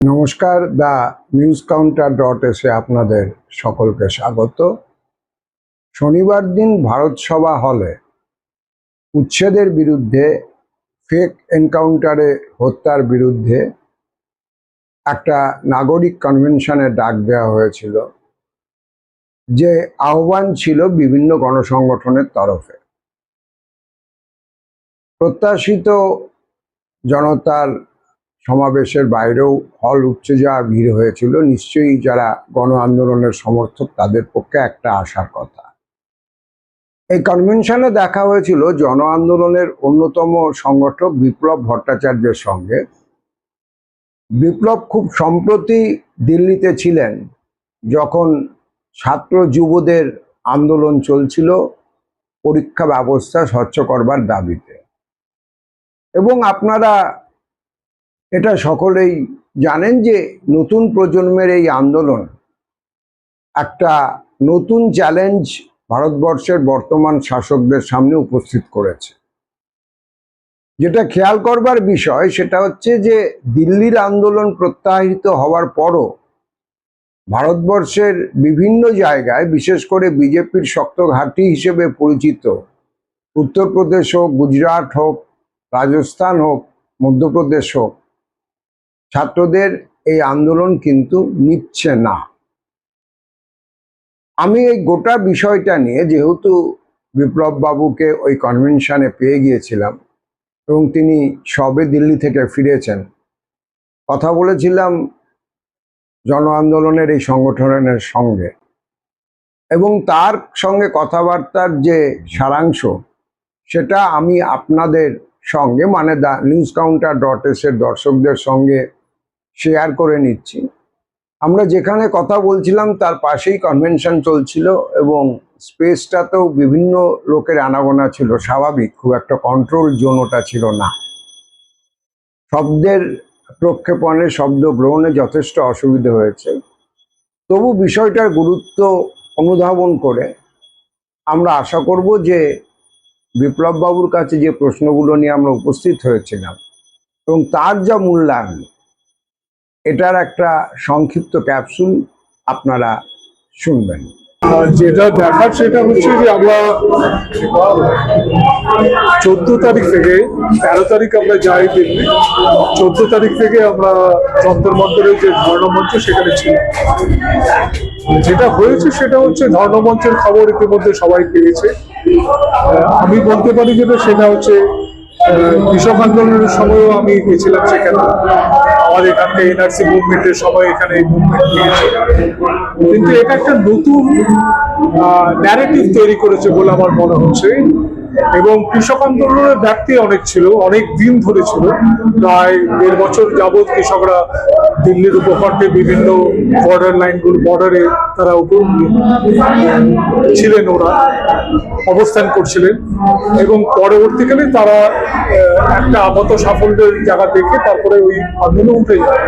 নমস্কার, the news কাউন্টার.এ আপনাদের সকলকে স্বাগত। শনিবার দিন ভারত সভা হলে উচ্ছেদের বিরুদ্ধে, ফেক এনকাউন্টারে হত্যার বিরুদ্ধে একটা নাগরিক কনভেনশনের ডাক দেওয়া হয়েছিল, যে আহ্বান ছিল বিভিন্ন গণসংগঠনের তরফে। প্রত্যাশিত জনতার সমাবেশের বাইরেও হল উপচে যাওয়া ভিড় হয়েছিল। নিশ্চয়ই যারা গণ আন্দোলনের সমর্থক তাদের পক্ষে একটা আশার কথা। এই কনভেনশনে দেখা হয়েছিল জন আন্দোলনের অন্যতম সংগঠক বিপ্লব ভট্টাচার্যের সঙ্গে। বিপ্লব খুব সম্প্রতি দিল্লিতে ছিলেন, যখন ছাত্র যুবদের আন্দোলন চলছিল পরীক্ষা ব্যবস্থা স্বচ্ছ করবার দাবিতে। এবং আপনারা এটা সকলেই জানেন যে নতুন প্রজন্মের এই আন্দোলন একটা নতুন চ্যালেঞ্জ ভারতবর্ষের বর্তমান শাসকদের সামনে উপস্থিত করেছে। যেটা খেয়াল করবার বিষয় সেটা হচ্ছে যে দিল্লির আন্দোলন প্রত্যাহৃত হওয়ার পরও ভারতবর্ষের বিভিন্ন জায়গায়, বিশেষ করে বিজেপির শক্ত ঘাঁটি হিসেবে পরিচিত উত্তরপ্রদেশ হোক, গুজরাট হোক, রাজস্থান হোক, মধ্যপ্রদেশ হোক, ছাত্রদের এই আন্দোলন কিন্তু নিচ্ছে না। আমি এই গোটা বিষয়টা নিয়ে, যেহেতু বিপ্লব বাবুকে ওই কনভেনশনে পেয়ে গিয়েছিলাম এবং তিনি সবে দিল্লি থেকে ফিরেছেন, কথা বলেছিলাম জন আন্দোলনের এই সংগঠনের সঙ্গে, এবং তার সঙ্গে কথাবার্তার যে সারাংশ সেটা আমি আপনাদের সঙ্গে, মানে দ্য নিউজ কাউন্টার.এস এর দর্শকদের সঙ্গে শেয়ার করে নিচ্ছি। আমরা যেখানে কথা বলছিলাম তার পাশেই কনভেনশন চলছিল এবং স্পেসটাতেও বিভিন্ন লোকের আনাগোনা ছিল। স্বাভাবিক, খুব একটা কন্ট্রোল জোন ওটা ছিল না। শব্দের প্রক্ষেপণে, শব্দ গ্রহণে যথেষ্ট অসুবিধা হয়েছে। তবু বিষয়টার গুরুত্ব অনুধাবন করে আমরা আশা করব যে বিপ্লব বাবুর কাছে যে প্রশ্নগুলো নিয়ে আমরা উপস্থিত হয়েছিলাম এবং তার যা মূল্যায়ন, এটার একটা সংক্ষিপ্ত ক্যাপসুল আপনারা শুনবেন। যেটা দেখার সেটা হচ্ছে যে আমরা 14 তারিখ থেকে 13 তারিখ আমরা যাই দিল্লি। 14 তারিখ থেকে আমরা যন্তর মন্তরের যে ধর্ণা মঞ্চ সেখানে ছিল। যেটা হয়েছে সেটা হচ্ছে ধর্ণা মঞ্চের খবর ইতিমধ্যে সবাই পেয়েছে। আমি বলতে পারি যেটা সেটা হচ্ছে কৃষক আন্দোলনের সময়ও আমি গেছিলাম সেখানে। আমাদের এখানকে এনআরসি মুভমেন্টের সময় এখানে মুভমেন্ট নিয়েছে, কিন্তু এটা একটা নতুন ন্যারেটিভ তৈরি করেছে বলে আমার মনে হচ্ছে। এবং কৃষক আন্দোলনের ব্যাপ্তি অনেক ছিল, অনেক দিন ধরে ছিল। প্রায় 1.5 বছর যাবৎ কৃষকরা দিল্লির উপকণ্ঠে বিভিন্ন বর্ডার লাইনগুলো, বর্ডারে তারা ছিলেন, ওরা অবস্থান করছিলেন। এবং পরবর্তীকালে তারা একটা আপাত সাফল্যের জায়গা দেখে তারপরে ওই আন্দোলন উঠে যায়।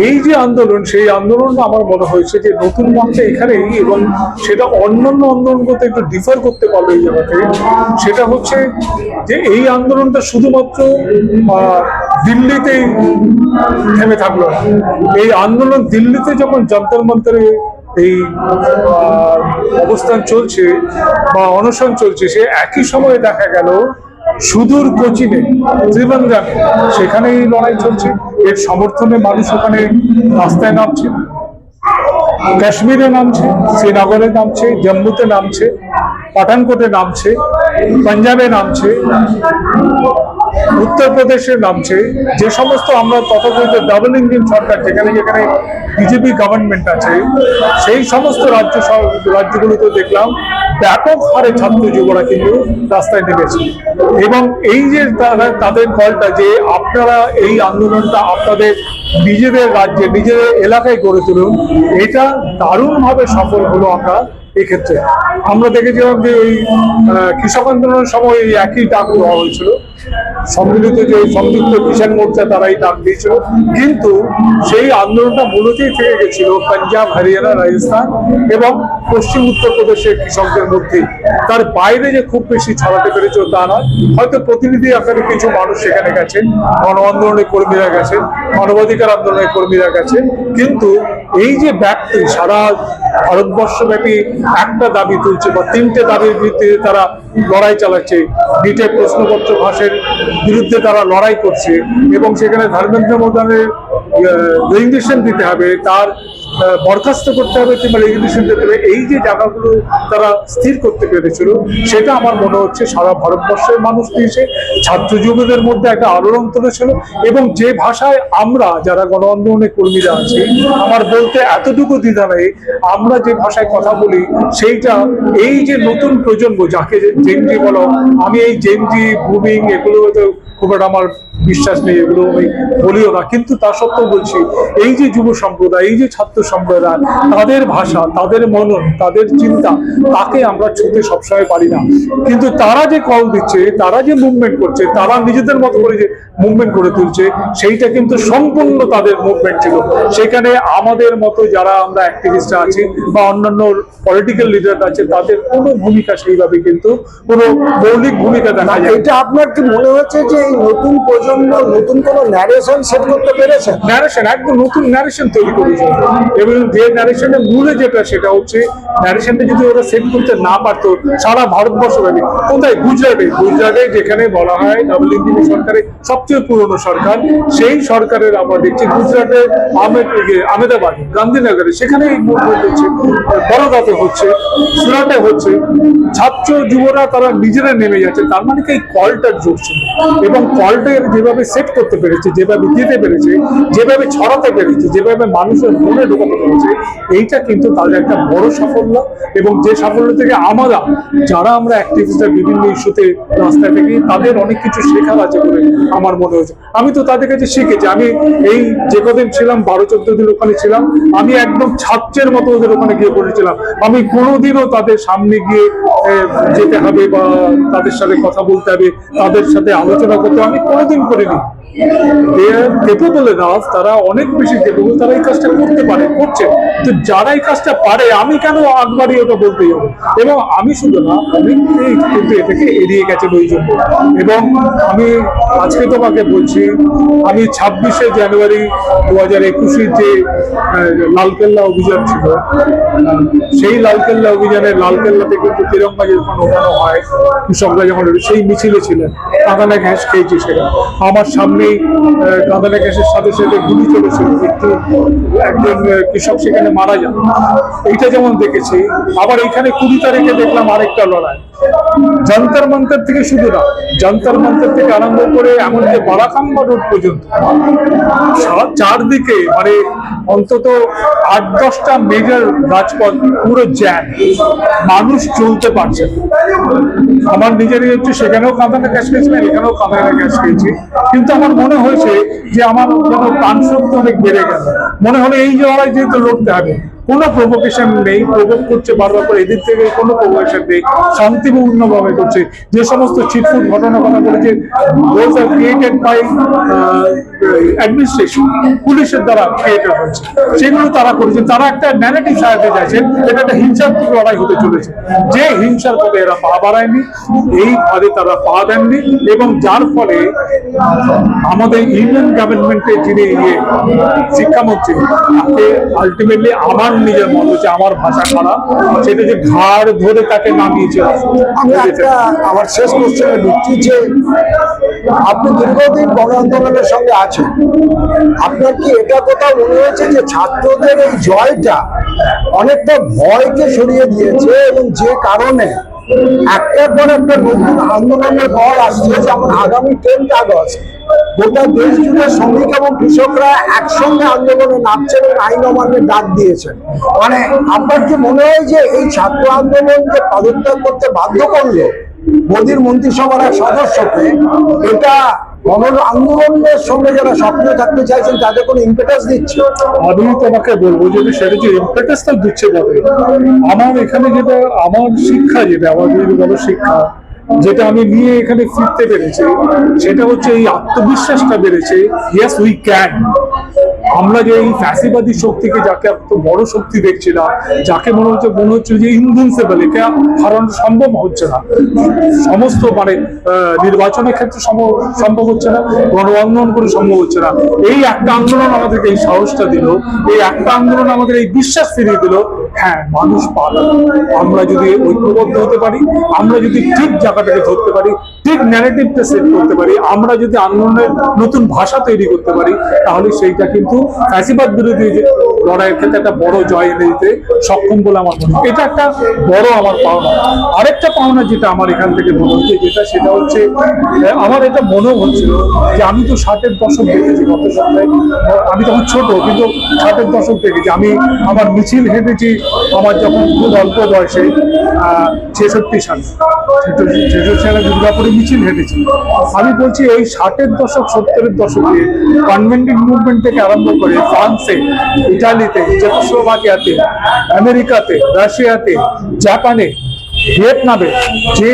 এই যে আন্দোলন, সেই আন্দোলন আমার মনে হয়েছে যে নতুন মঞ্চে এখানেই, এবং সেটা অন্যান্য আন্দোলনগত একটু ডিফার করতে পারবে এই জায়গাতে। সেটা হচ্ছে যে এই আন্দোলনটা শুধুমাত্র দিল্লিতেই থেমে থাকলো না। এই আন্দোলন দিল্লিতে যখন যন্তর মন্তরে এই অবস্থান চলছে বা অনশন চলছে, সে একই সময়ে দেখা গেল সুদূর কোচিনে, ত্রিভঙ্গামে, সেখানে এই লড়াই চলছে। এর সমর্থনে মানুষ ওখানে রাস্তায় নামছে, কাশ্মীরে নামছে, শ্রীনগরে নামছে, জম্মুতে নামছে, পাঠানকোটে নামছে, পাঞ্জাবে নামছে, উত্তরপ্রদেশে নামছে। যে সমস্ত আমরা তথাকথিত ডাবল ইঞ্জিন সরকার, যেখানে যেখানে বিজেপি গভর্নমেন্ট আছে, সেই সমস্ত রাজ্যগুলোতে দেখলাম ব্যাপক হারে ছাত্র যুবরা কিন্তু রাস্তায় নেমেছে। এবং এই যে তাদের কলটা যে আপনারা এই আন্দোলনটা আপনাদের নিজেদের রাজ্যে, নিজেদের এলাকায় গড়ে তুলুন, এটা দারুণভাবে সফল হলো। আমরা এক্ষেত্রে আমরা দেখেছিলাম যে এই কৃষক আন্দোলনের সময় এই একই ডাক দেওয়া হয়েছিল, সম্মিলিত যে সংযুক্ত কিষাণ মোর্চা তারাই ডাক দিয়েছিল, কিন্তু সেই আন্দোলনটা মূলতই থেকে গেছিল পাঞ্জাব, হরিয়ানা, রাজস্থান এবং পশ্চিম উত্তরপ্রদেশের কৃষকদের মধ্যে। তার বাইরে যে খুব বেশি ছড়াতে পেরেছিল তা নয়। হয়তো প্রতিনিধি আকারে কিছু মানুষ সেখানে গেছেন, গণ আন্দোলনের কর্মীরা গেছেন, মানবাধিকার আন্দোলনের কর্মীরা গেছেন, কিন্তু এই যে ব্যক্তি সারা ভারতবর্ষব্যাপী একটা দাবি তুলছে বা তিনটে দাবির ভিত্তিতে তারা লড়াই চালাচ্ছে, নিটের প্রশ্নপত্র ফাঁসের বিরুদ্ধে তারা লড়াই করছে এবং সেখানে ধর্মেন্দ্র প্রধানের রেজিগনেশন দিতে হবে, তার বরখাস্ত করতে হবে কিংবা রেজিগনেশন দিতে হবে, এই যে জায়গাগুলো তারা স্থির করতে পেরেছিল, সেটা আমার মনে হচ্ছে সারা ভারতবর্ষের মানুষ দিয়েছে। ছাত্র যুবদের মধ্যে একটা আলোড়ন তুলেছিল এবং যে ভাষায় আমরা যারা গণ আন্দোলনের কর্মীরা আছি, আমার বলতে এতটুকু দ্বিধা নেই, আমরা যে ভাষায় কথা বলি সেইটা এই যে নতুন প্রজন্ম, যাকে জেনজি বলো, আমি এই জেনজি বুমিং এগুলো তো খুব একটা আমার বিশ্বাস নেই, এগুলো আমি বলিও না, কিন্তু তা সত্ত্বেও বলছি এই যে যুব সম্প্রদায়, এই যে ছাত্র সম্প্রদায়, তাদের ভাষা, তাদের মনন, তাদের চিন্তা, তাকে আমরা ছুঁতে সবসময় পারি না। কিন্তু তারা যে কল দিচ্ছে, তারা যে মুভমেন্ট করছে, তারা নিজেদের মতো করে যে মুভমেন্ট করে তুলছে, সেইটা কিন্তু সম্পূর্ণ তাদের মুভমেন্ট ছিল। সেখানে আমাদের মতো যারা আমরা অ্যাক্টিভিস্ট আছি বা অন্যান্য পলিটিক্যাল লিডার আছে, তাদের কোনো ভূমিকা সেইভাবে কিন্তু কোনো মৌলিক ভূমিকা দেখা যায়। এটা আপনার কি মনে হচ্ছে যে এই নতুন প্রজন্ম নতুন কোনো ন্যারেশন সেট করতে পেরেছে? ন্যারেশন, একদম নতুন ন্যারেশন তৈরি করেছে এবং যে ন্যারেশনের মূলে যেটা, সেটা হচ্ছে ন্যারেশনটা যদি ওরা সেট করতে না পারতো সারা ভারতবর্ষব্যাপী, কোথায় গুজরাটে যেখানে বলা হয় ডাবল ইঞ্জিনের সরকারের সবচেয়ে পুরনো সরকার, সেই সরকারের আমরা দেখছি গুজরাটের আহমেদাবাদে, গান্ধীনগরে, সেখানে এই মুভমেন্ট হচ্ছে, বড়োদাতে হচ্ছে, সুরাটে হচ্ছে, ছাত্র যুবরা তারা নিজেরা নেমে যাচ্ছে। তার মানে কি এই কলটার জোর ছিল এবং কলটা যেভাবে সেট করতে পেরেছে, যেভাবে দিতে পেরেছে, যেভাবে ছড়াতে পেরেছে, যেভাবে মানুষের মনে ঢোকাতে পেরেছে, এইটা কিন্তু তাদের একটা বড় সাফল্য। এবং যে সাফল্য থেকে আমরা যারা আমরা অ্যাক্টিভিস্টরা বিভিন্ন ইস্যুতে রাস্তায় থাকি, তাদের অনেক কিছু শেখার আছে বলে আমার মনে হয়েছে। আমি তো তাদের কাছে শিখেছি। আমি এই যে কদিন ছিলাম, 12-14 দিন ওখানে ছিলাম, আমি একদম ছাত্রের মতো ওদের ওখানে গিয়ে পড়েছিলাম। আমি কোনোদিনও তাদের সামনে গিয়ে যেতে হবে বা তাদের সাথে কথা বলতে হবে, তাদের সাথে আলোচনা করতে হবে, আমি কোনোদিন করিনি। কেপেবল এনাফ, তারা অনেক বেশি কেপেবল, তারা এই কাজটা করতে পারে, করছে। তো যারা এই কাজটা পারে, আমি কেন আগবাড়ি ওটা বলতেই হবে? এবং আমি শুধু না, অনেকেই কিন্তু এটাকে এড়িয়ে গেছেন ওই জন্য। এবং আমি আজকে তোমাকে বলছি, আমি 26শে জানুয়ারি 2021 যে লালকেল্লা অভিযান ছিল, সেই লালকেল্লা অভিযানের লালকেল্লাতে কিন্তু তিরঙ্গা যখন ওঠানো হয়, কৃষকরা যখন সেই মিছিলে ছিলেন, কাঁদানে ঘাস খেয়েছি সেটা আমার সামনেই। কাঁদানে গ্যাসের সাথে সাথে গুলি চলেছিল, একজন কৃষক সেখানে মারা যান, এইটা যেমন দেখেছি। আবার এখানে 20 তারিখে দেখলাম আরেকটা লড়াই, যন্তর মন্তর থেকে, শুধু না যন্তর মন্তর থেকে আরম্ভ করে এমনকি বারাকাম্বা রোড পর্যন্ত চারদিকে মানে অন্তত 8-10টা মেজর রাজপথ পুরো জ্যাম, মানুষ চলতে পারছে। আমার নিজেরই হচ্ছে, সেখানেও কাঁদানে গ্যাস খেয়েছিলাম, এখানেও কাঁদানে গ্যাস খেয়েছি, কিন্তু আমার মনে হয়েছে যে আমার যেন প্রাণশক্তি অনেক বেড়ে গেল। মনে হলো এই লড়াই যেহেতু লড়তে হবে, কোনো প্রভোকেশন নেই, প্রভোক করছে বারবার করে, এদিক থেকে কোনো প্রভোকেশন নেই, শান্তিপূর্ণভাবে করছে। যে সমস্ত ছিটফুট ঘটনা কথা বলেছে, those are created by administration, পুলিশের দ্বারা ক্রিয়েটেড হয়েছে, সেগুলো তারা করেছে। তারা একটা ন্যারেটিভ সাজাতে চাইছেন এটা একটা হিংসাত্মক লড়াই হতে চলেছে, যে হিংসার পথে এরা পা বাড়ায়নি, এই পদে তারা পা দেননি। এবং যার ফলে আমাদের ইউনিয়ন গভর্নমেন্টের যিনি শিক্ষামন্ত্রী, তাকে আলটিমেটলি আমার নিজের মত হচ্ছে, আমার ভাষা খারাপ, সেটা যে ঘাড় ধরে তাকে নামিয়েছে। আমি আমার শেষ কোশ্চেনে ঢুকছি যে আপনি দীর্ঘদিন গণ আন্দোলনের সঙ্গে আছেন, আপনার কি এটা কোথাও মনে হয়েছে যে ছাত্রদের এই জয়টা অনেকটা ভয়কে সরিয়ে দিয়েছে এবং যে কারণে একটার পর একটা নতুন আন্দোলনের দল আসছে, যেমন আগামী 10 আগস্ট গোটা দেশ জুড়ে শ্রমিক এবং কৃষকরা একসঙ্গে আন্দোলনে নামছেন এবং আইন অমান্যের ডাক দিয়েছেন? মানে আপনার কি মনে হয় যে এই ছাত্র আন্দোলনকে পদত্যাগ করতে বাধ্য করলো মোদীর মন্ত্রিসভার এক সদস্যকে, এটা গণ আন্দোলনের সঙ্গে যারা সক্রিয় থাকতে চাইছেন তাদের কোনো ইম্পেটাস দিচ্ছে? আমি তোমাকে বলবো যে সেটা যে ইম্পেটাসটা দিচ্ছে বলে, আমার এখানে যেটা আমার শিক্ষা, যেটা আমার যদি বলো শিক্ষা, যেটা আমি নিয়ে এখানে ফিরতে পেরেছি সেটা হচ্ছে এই আত্মবিশ্বাসটা বেড়েছে। Yes we can. আমরা যে এই ফ্যাসিবাদী শক্তিকে যাকে এত বড় শক্তি দেখছিলাম, যাকে মনে হচ্ছে যে ইনভিনসিবল, একে হারানো সম্ভব হচ্ছে না, সমস্ত মানে নির্বাচনের ক্ষেত্রে সম্ভব হচ্ছে না, গণ আন্দোলন করে সম্ভব হচ্ছে না, এই একটা আন্দোলন আমাদেরকে এই সাহসটা দিল, এই একটা আন্দোলন আমাদের এই বিশ্বাস ফিরিয়ে দিল, হ্যাঁ মানুষ পারে। আমরা যদি ঐক্যবদ্ধ হতে পারি, আমরা যদি ঠিক জায়গাটাকে ধরতে পারি, ঠিক ন্যারেটিভটা সেট করতে পারি, আমরা যদি আন্দোলনের নতুন ভাষা তৈরি করতে পারি, তাহলে সেইটা কিন্তু ফ্যাসিবাদ বিরোধী লড়াইয়ের ক্ষেত্রে একটা বড় জয় এনে দিতে সক্ষম বলে আমার মনে হয়। এটা একটা বড় আমার পাওনা। আরেকটা পাওনা যেটা আমার এখান থেকে মনে হচ্ছে, সেটা হচ্ছে আমার এটা মনে হচ্ছিল যে আমি তো 60-এর দশক দেখেছি, গত সপ্তাহে আমি তখন ছোট, কিন্তু 60-এর দশক দেখেছি। আমি আমার মিছিল হেঁটেছি আমার যখন খুব অল্প বয়সে, 66 সালে দুর্গাপুরে মিছিল হেঁটেছি। আমি বলছি এই 60-এর দশক 70-এর দশকে কনভেন্টিভ মুভমেন্ট থেকে আরম্ভ করে ফ্রান্সে, ইটালিতে, চেকোস্লোভাকিয়াতে, আমেরিকাতে, রাশিয়াতে, জাপানে, ভিয়েতনামে যে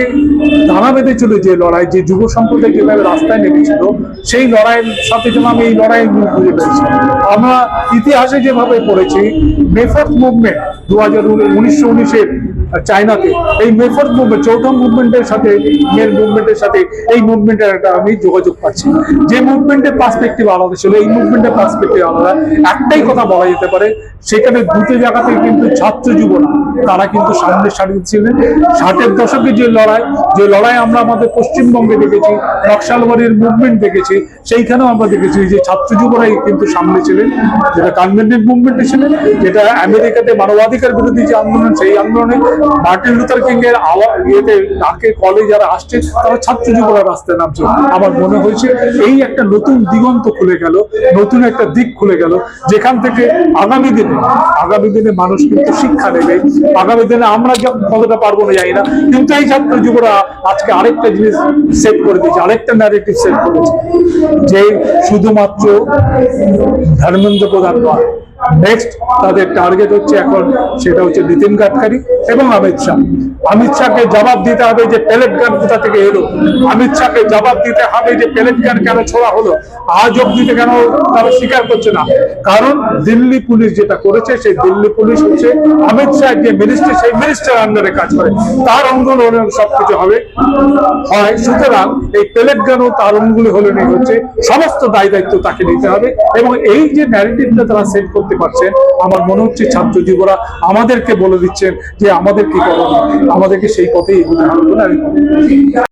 দানা বেঁধেছিল, যে লড়াই, যে যুব সম্প্রদায় যেভাবে রাস্তায় নেমেছিল, সেই লড়াইয়ের সাথে যেন আমি এই লড়াইয়ের মুখ বুঝে পেয়েছি। আমরা ইতিহাসে যেভাবে পড়েছি মেফোর্ট মুভমেন্ট 1919-এর চায়নাতে, এই মেফোর্ট মুভমেন্ট, চৌথা মুভমেন্টের সাথে, মেন মুভমেন্টের সাথে এই মুভমেন্টের একটা আমি যোগাযোগ পাচ্ছি। যে মুভমেন্টের পার্সপেক্টিভ আলাদা ছিল, এই মুভমেন্টের পার্সপেক্টিভ আলাদা। একটাই কথা বলা যেতে পারে, সেখানে দুটো জায়গাতে কিন্তু ছাত্র যুবরা তারা কিন্তু সামনের সারিতে ছিলেন। 60-এর দশকে যে লড়াই আমরা আমাদের পশ্চিমবঙ্গে দেখেছি, নকশালবাড়ির মুভমেন্ট দেখেছি, সেইখানেও আমরা দেখেছি যে ছাত্র যুবরাই কিন্তু সামনে ছিলেন, যেটা কনভেন্টিভ মুভমেন্টে ছিলেন, যেটা আমেরিকাতে মানবাধিকার বিরোধী যে আন্দোলন, সেই আন্দোলনে মার্টিন লুথার কিং এর ইয়েতে ডাকে কলে যারা আসছে, তারা ছাত্র যুবরা রাস্তায় নামছে। আমার মনে হয়েছে এই একটা নতুন দিগন্ত খুলে গেল, নতুন একটা দিক খুলে গেল, যেখান থেকে আগামী দিনে মানুষ কিন্তু শিক্ষা নেবে। আগামী দিনে আমরা কতটা পারবো না জানি না, কিন্তু এই ছাত্র যুবরা আজকে আরেকটা জিনিস সেট করে দিয়েছে, আরেকটা ন্যারেটিভ সেট করেছে, যে শুধুমাত্র ধর্মেন্দ্র প্রধান নয়, নেক্সট তাদের টার্গেট হচ্ছে এখন, সেটা হচ্ছে নীতিন গাডকারি এবং অমিত শাহ। অমিত শাহকে জবাব দিতে হবে যে প্যালেট গান কোথা থেকে এলো, অমিত শাহকে জবাব দিতে হবে যে প্যালেট গান কেন ছোড়া হলো, আজ অব্দি কেন তারা স্বীকার করছে না। কারণ দিল্লি পুলিশ যেটা করেছে, সেই দিল্লি পুলিশ হচ্ছে অমিত শাহ যে মিনিস্টার, সেই মিনিস্টার আন্ডারে কাজ করে, তার অঙ্গন হলে সবকিছু হবে হয়। সুতরাং এই প্যালেট গানও তার অঙ্গুলি হলে নেই, হচ্ছে সমস্ত দায় দায়িত্ব তাকে নিতে হবে। এবং এই যে ন্যারেটিভটা তারা সেট করতে পারছেন, আমার মনে হচ্ছে ছাত্র যুবরা আমাদেরকে বলে দিচ্ছেন যে আমাদের কি করণীয়, আমাদেরকে সেই পথেই এগোতে হবে বলে আমি